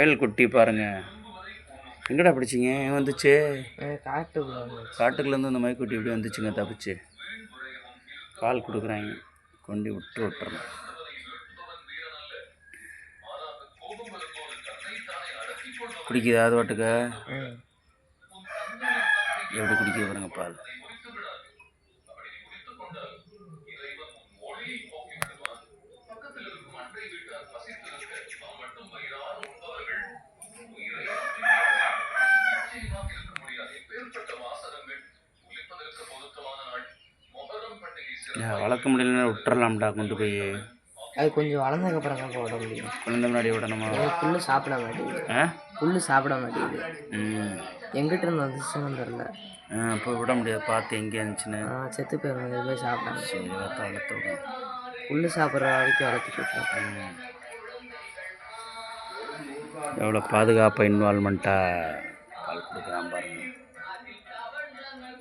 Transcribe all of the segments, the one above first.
முயல் குட்டி பாருங்க. எங்கடா பிடிச்சிங்க? வந்துச்சு காட்டுக்குள்ளேருந்து இந்த மயில்குட்டி இப்படி வந்துச்சுங்க, தப்பிச்சு. பால் கொடுக்குறாங்க, கொண்டு விட்டுறணும். குடிக்குதா அது வாட்டுக்க? எப்படி குடிக்க பாருங்க பால். வளர்க்க முடியலன்னா விட்டுறலாம்டா கொண்டு போய். அது கொஞ்சம் வளர்ந்ததுக்கப்புறம் தான் விட முடியும். குழந்த முன்னாடி விடணுமா? புல்லு சாப்பிட மாட்டேங்குது. புல்லு சாப்பிட மாட்டேங்குது. எங்கிட்ட இருந்து வந்துச்சுன்னு தெரில. இப்போ விட முடியாது, பார்த்து எங்கே இருந்துச்சுன்னு. செத்து போய் போய் சாப்பிட்டாங்க. சரி, வளர்த்து விடும். புல்லு சாப்பிட்ற வரைக்கும் வளர்த்துட்டு இருக்கோம். எவ்வளோ பாதுகாப்பாக இன்வால்மெண்ட்டாக பால் கொடுக்குறான் பாருங்க.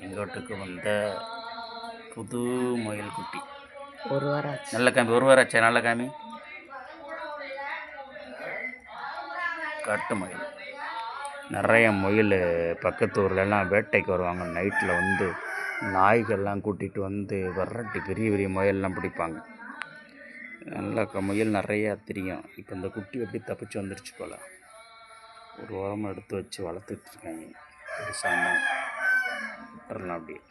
எங்கள் வீட்டுக்கு வந்த புது முயல் குட்டி. ஒரு வாரம் ஆச்சு. நல்ல காமி, ஒரு வாரம் ஆச்சா? நல்ல காமி. காட்டு முயல். நிறைய முயல் பக்கத்து ஊர்லெலாம் வேட்டைக்கு வருவாங்க. நைட்டில் வந்து நாய்கள்லாம் கூட்டிகிட்டு வந்து விரட்டி பெரிய பெரிய முயல்லாம் பிடிப்பாங்க. நல்ல முயல் நிறையா தெரியும். இப்போ இந்த குட்டி எப்படி தப்பிச்சு வந்துருச்சு போல். ஒரு உரமாக எடுத்து வச்சு வளர்த்துட்ருக்காங்க. பெருசாக விட்டுறலாம் அப்படியே.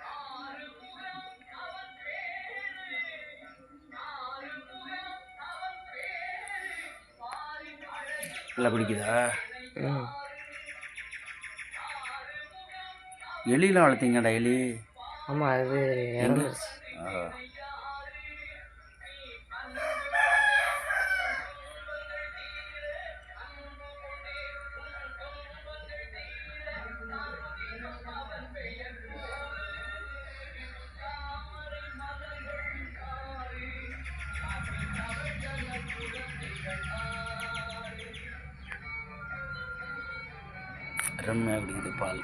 நல்லா பிடிக்குதா? எலிலாம் வளர்த்தீங்கடா? எலி? ஆமாம், அது இறந்துருச்சு. அருமையாக குடிக்குது பால்.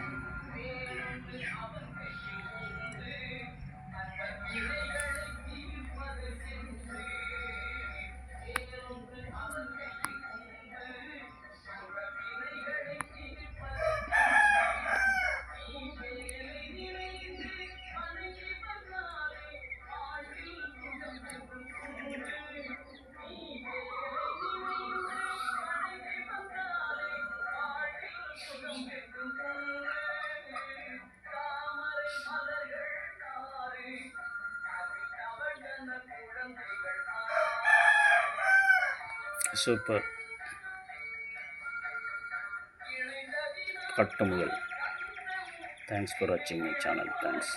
சூப்பர். காட்டு முயல். தேங்க்ஸ் ஃபார் வாட்சிங் மை சேனல். தேங்க்ஸ்.